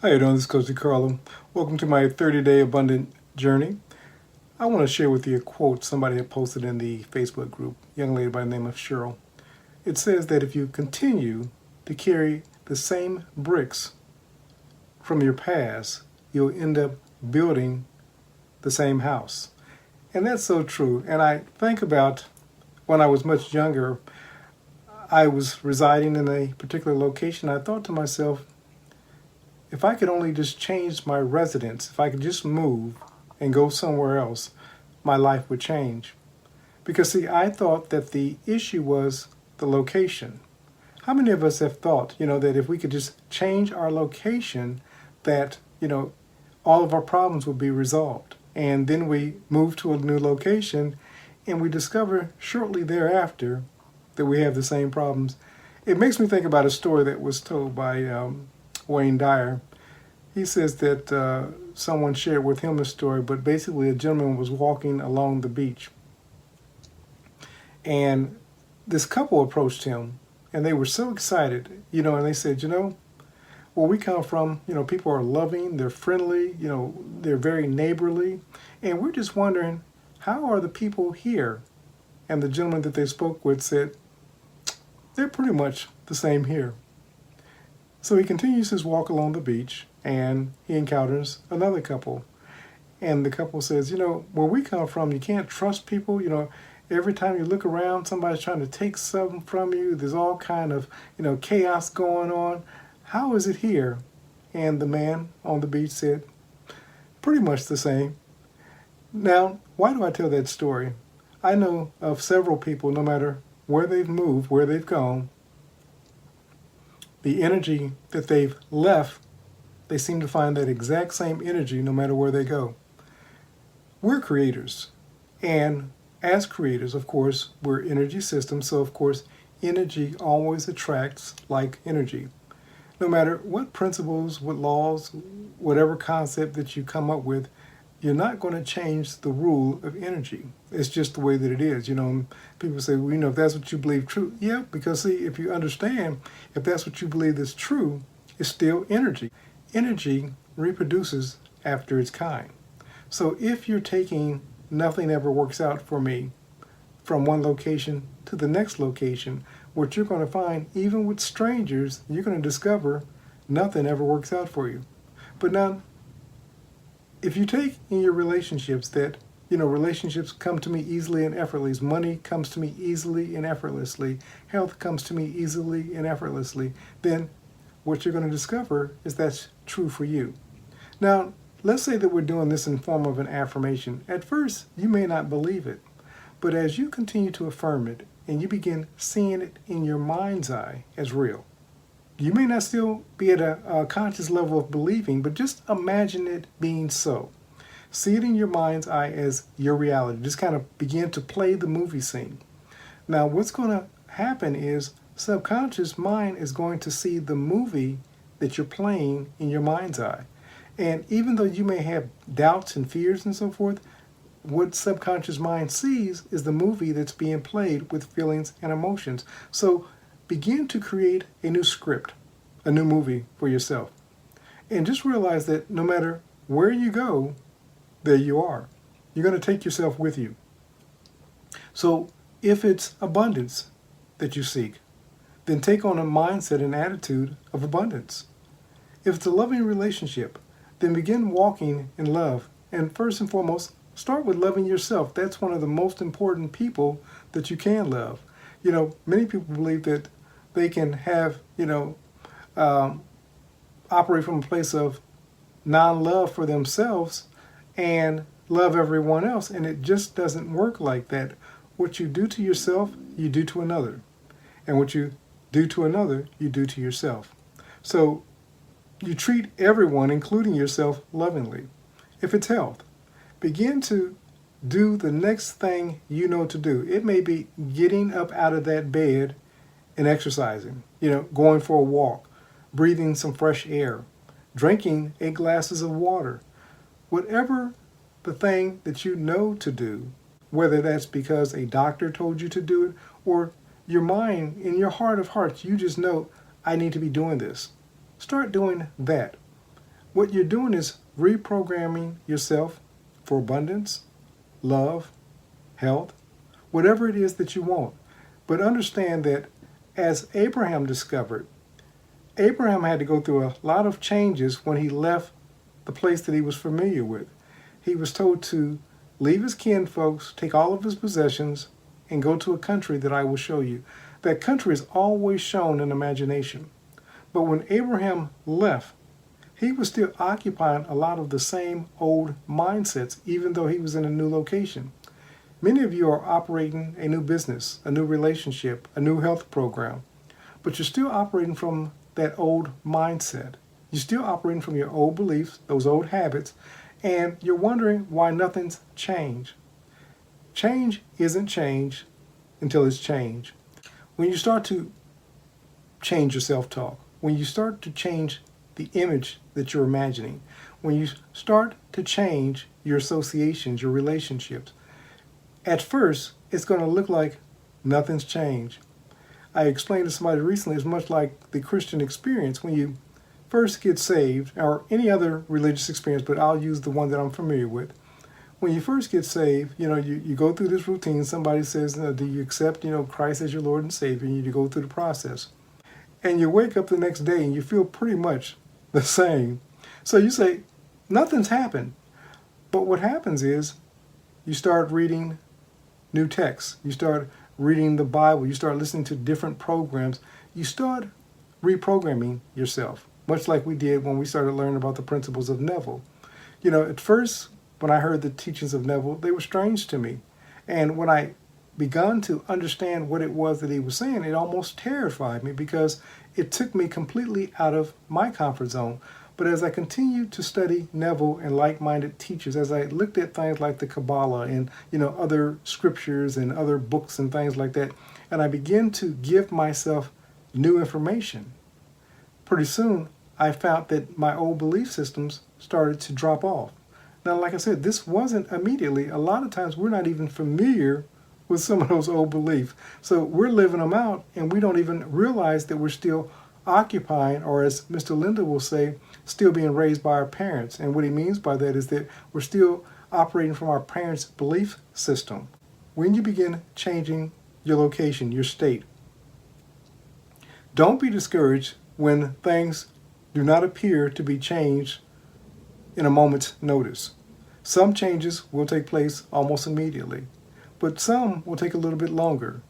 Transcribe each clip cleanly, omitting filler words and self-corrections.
How you doing? This is Coach DeCarlo. Welcome to my 30-day abundant journey. I want to share with you a quote somebody had posted in the Facebook group, a young lady by the name of Cheryl. It says that if you continue to carry the same bricks from your past, you'll end up building the same house. And that's so true. And I think about when I was much younger, I was residing in a particular location. I thought to myself, if I could only just change my residence, if I could just move and go somewhere else, my life would change. Because see, I thought that the issue was the location. How many of us have thought, that if we could just change our location, that, all of our problems would be resolved? And then we move to a new location and we discover shortly thereafter that we have the same problems. It makes me think about a story that was told by Wayne Dyer. He says that someone shared with him a story, but basically a gentleman was walking along the beach. And this couple approached him, and they were so excited, and they said, where we come from, people are loving, they're friendly, they're very neighborly, and we're just wondering, how are the people here? And the gentleman that they spoke with said, they're pretty much the same here. So he continues his walk along the beach, and he encounters another couple. And the couple says, where we come from, you can't trust people. Every time you look around, somebody's trying to take something from you. There's all kind of, chaos going on. How is it here? And the man on the beach said, pretty much the same. Now, why do I tell that story? I know of several people, no matter where they've moved, where they've gone, the energy that they've left, they seem to find that exact same energy no matter where they go. We're creators. And as creators, of course, we're energy systems. So, of course, energy always attracts like energy. No matter what principles, what laws, whatever concept that you come up with, you're not going to change the rule of energy. It's just the way that it is. People say, well, if that's what you believe true. Yeah, because see, if you understand, if that's what you believe is true, it's still energy. Energy reproduces after its kind. So if you're taking nothing ever works out for me from one location to the next location, what you're going to find, even with strangers, you're going to discover nothing ever works out for you. But now, if you take in your relationships that, relationships come to me easily and effortlessly, money comes to me easily and effortlessly, health comes to me easily and effortlessly, then what you're going to discover is that's true for you. Now, let's say that we're doing this in form of an affirmation. At first, you may not believe it, but as you continue to affirm it and you begin seeing it in your mind's eye as real, you may not still be at a conscious level of believing, but just imagine it being so. See it in your mind's eye as your reality. Just kind of begin to play the movie scene. Now, what's going to happen is subconscious mind is going to see the movie that you're playing in your mind's eye. And even though you may have doubts and fears and so forth, what subconscious mind sees is the movie that's being played with feelings and emotions. So begin to create a new script, a new movie for yourself. And just realize that no matter where you go, there you are. You're going to take yourself with you. So if it's abundance that you seek, then take on a mindset and attitude of abundance. If it's a loving relationship, then begin walking in love. And first and foremost, start with loving yourself. That's one of the most important people that you can love. Many people believe that they can have, operate from a place of non-love for themselves and love everyone else. And it just doesn't work like that. What you do to yourself, you do to another. And what you do to another, you do to yourself. So you treat everyone, including yourself, lovingly. If it's health, begin to do the next thing you know to do. It may be getting up out of that bed and exercising, going for a walk, breathing some fresh air, drinking 8 glasses of water. Whatever the thing that you know to do, whether that's because a doctor told you to do it or your mind, in your heart of hearts, you just know, I need to be doing this. Start doing that. What you're doing is reprogramming yourself for abundance, love, health, whatever it is that you want. But understand that as Abraham discovered, Abraham had to go through a lot of changes when he left the place that he was familiar with. He was told to leave his kinfolks, take all of his possessions, and go to a country that I will show you. That country is always shown in imagination. But when Abraham left, he was still occupying a lot of the same old mindsets, even though he was in a new location. Many of you are operating a new business, a new relationship, a new health program, but you're still operating from that old mindset. You're still operating from your old beliefs, those old habits, and you're wondering why nothing's changed. Change isn't change until it's changed. When you start to change your self-talk, when you start to change the image that you're imagining, when you start to change your associations, your relationships, at first it's going to look like nothing's changed. I explained to somebody recently, it's much like the Christian experience. When you first get saved, or any other religious experience, but I'll use the one that I'm familiar with. When you first get saved, you go through this routine. Somebody says, do you accept, Christ as your Lord and Savior? And you go through the process. And you wake up the next day and you feel pretty much the same. So you say, nothing's happened. But what happens is you start reading new texts. You start reading the Bible. You start listening to different programs. You start reprogramming yourself, much like we did when we started learning about the principles of Neville. At first, when I heard the teachings of Neville, they were strange to me. And when I begun to understand what it was that he was saying, it almost terrified me because it took me completely out of my comfort zone. But as I continued to study Neville and like-minded teachers, as I looked at things like the Kabbalah and other scriptures and other books and things like that, and I began to give myself new information, pretty soon I found that my old belief systems started to drop off. Now, like I said, this wasn't immediately. A lot of times we're not even familiar with some of those old beliefs. So we're living them out and we don't even realize that we're still occupying, or as Mr. Linda will say, still being raised by our parents. And what he means by that is that we're still operating from our parents' belief system. When you begin changing your location, your state, don't be discouraged when things do not appear to be changed in a moment's notice. Some changes will take place almost immediately, but some will take a little bit longer.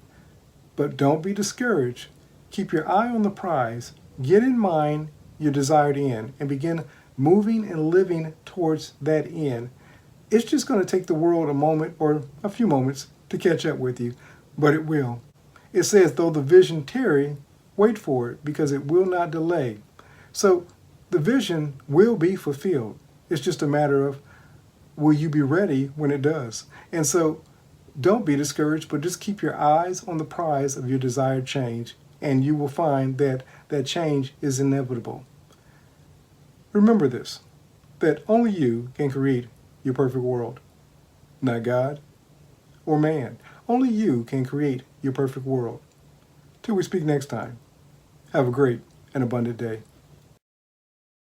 But don't be discouraged. Keep your eye on the prize. Get in mind your desired end and begin moving and living towards that end. It's just going to take the world a moment or a few moments to catch up with you, but it will. It says, though the vision tarry, wait for it, because it will not delay. So the vision will be fulfilled. It's just a matter of, will you be ready when it does? And so don't be discouraged, but just keep your eyes on the prize of your desired change, and you will find that that change is inevitable. Remember this, that only you can create your perfect world, not God or man. Only you can create your perfect world. Till we speak next time, have a great and abundant day.